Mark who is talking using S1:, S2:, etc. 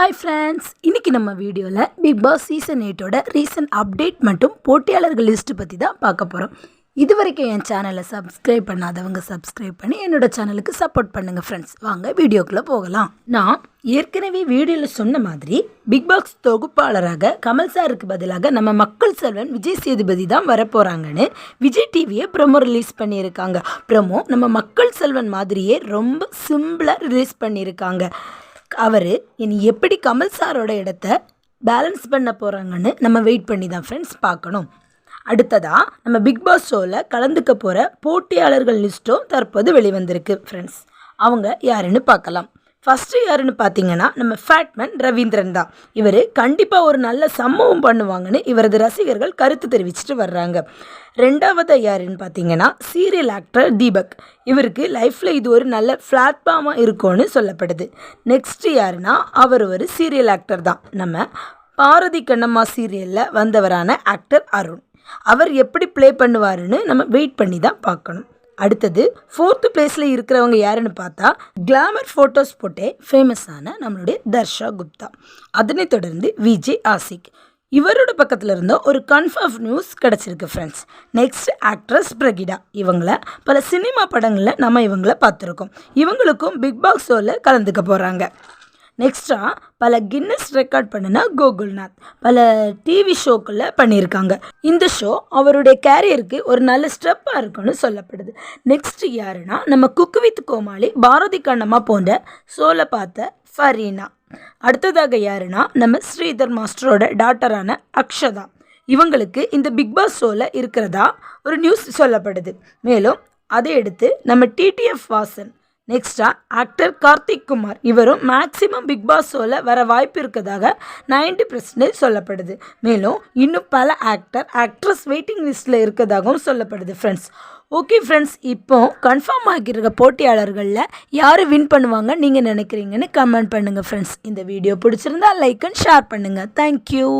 S1: Hi friends, இன்றைக்கி நம்ம வீடியோவில் பிக் பாஸ் சீசன் 8ஓட ரீசன்ட் அப்டேட் மற்றும் போட்டியாளர்கள் லிஸ்ட்டு பற்றி தான் பார்க்க போகிறோம். இது வரைக்கும் என் சேனலை சப்ஸ்கிரைப் பண்ணாதவங்க சப்ஸ்கிரைப் பண்ணி என்னோடய சேனலுக்கு சப்போர்ட் பண்ணுங்கள் ஃப்ரெண்ட்ஸ். வாங்க வீடியோக்குள்ளே போகலாம். நான் ஏற்கனவே வீடியோவில் சொன்ன மாதிரி பிக் பாஸ் தொகுப்பாளராக கமல் சாருக்கு பதிலாக நம்ம மக்கள் செல்வன் விஜய் சேதுபதி தான் வரப்போகிறாங்கன்னு விஜய் டிவியை ப்ரொமோ ரிலீஸ் பண்ணியிருக்காங்க. ப்ரொமோ நம்ம மக்கள் செல்வன் மாதிரியே ரொம்ப சிம்பிளாக ரிலீஸ் பண்ணியிருக்காங்க. அவர் இனி எப்படி கமல் சாரோட இடத்த பேலன்ஸ் பண்ண போகிறாங்கன்னு நம்ம வெயிட் பண்ணி தான் ஃப்ரெண்ட்ஸ் பார்க்கணும். அடுத்ததாக நம்ம பிக் பாஸ் ஷோவில் கலந்துக்க போகிற போட்டியாளர்கள் லிஸ்ட்டும் தற்போது வெளிவந்திருக்கு ஃப்ரெண்ட்ஸ். அவங்க யாருன்னு பார்க்கலாம். ஃபஸ்ட்டு யாருன்னு பார்த்தீங்கன்னா நம்ம ஃபேட்மேன் ரவீந்திரன் தான். இவர் கண்டிப்பாக ஒரு நல்ல சம்பவம் பண்ணுவாங்கன்னு இவரது ரசிகர்கள் கருத்து தெரிவிச்சுட்டு வர்றாங்க. ரெண்டாவது யாருன்னு பார்த்தீங்கன்னா சீரியல் ஆக்டர் தீபக். இவருக்கு லைஃப்பில் இது ஒரு நல்ல பிளாட்ஃபார்மாக இருக்கும்னு சொல்லப்படுது. நெக்ஸ்ட்டு யாருன்னா அவர் ஒரு சீரியல் ஆக்டர் தான். நம்ம பாரதி கண்ணம்மா சீரியலில் வந்தவரான ஆக்டர் அருண். அவர் எப்படி ப்ளே பண்ணுவாருன்னு நம்ம வெயிட் பண்ணி தான் பார்க்கணும். அடுத்தது 4th பிளேஸில் இருக்கிறவங்க யாருன்னு பார்த்தா கிளாமர் ஃபோட்டோஸ் போட்டே ஃபேமஸான நம்மளுடைய தர்ஷா குப்தா. அதனை தொடர்ந்து விஜய் ஆசிக். இவரோட பக்கத்தில் இருந்த ஒரு கன்ஃபார்ம் நியூஸ் கிடச்சிருக்கு ஃப்ரெண்ட்ஸ். Next actress Brigida. இவங்கள பல சினிமா படங்களில் நம்ம இவங்கள பார்த்துருக்கோம். இவங்களுக்கும் பிக் பாஸ் ஷோவில் கலந்துக்க போகிறாங்க. நெக்ஸ்ட்டாக பல கின்னஸ் ரெக்கார்ட் பண்ணினா கோகுல்நாத் பல டிவி ஷோக்களில் பண்ணியிருக்காங்க. இந்த ஷோ அவருடைய கேரியருக்கு ஒரு நல்ல ஸ்டெப்பாக இருக்குன்னு சொல்லப்படுது. நெக்ஸ்ட் யாருன்னா நம்ம குக்கு வித் கோமாளி, பாரதி கண்ணம்மா போன்ற ஷோவில் பார்த்த ஃபரீனா. அடுத்ததாக யாருன்னா நம்ம ஸ்ரீதர் மாஸ்டரோட டாட்டரான அக்ஷதா. இவங்களுக்கு இந்த பிக் பாஸ் ஷோவில் இருக்கிறதா ஒரு நியூஸ் சொல்லப்படுது. மேலும் அதை எடுத்து நம்ம டிடிஎஃப் வாசன். நெக்ஸ்ட்டாக ஆக்டர் கார்த்திக் குமார். இவரும் மேக்ஸிமம் பிக் பாஸ் ஷோவில் வர வாய்ப்பு இருக்கிறதாக 90% சொல்லப்படுது. மேலும் இன்னும் பல ஆக்ட்ரஸ் வெயிட்டிங் லிஸ்ட்டில் இருக்கிறதாகவும் சொல்லப்படுது ஃப்ரெண்ட்ஸ். ஓகே ஃப்ரெண்ட்ஸ், இப்போ கன்ஃபார்ம் ஆகியிருக்க போட்டியாளர்களில் யார் வின் பண்ணுவாங்க நீங்கள் நினைக்கிறீங்கன்னு கமெண்ட் பண்ணுங்கள் ஃப்ரெண்ட்ஸ். இந்த வீடியோ பிடிச்சிருந்தா லைக் அண்ட் ஷேர் பண்ணுங்கள். தேங்க்யூ.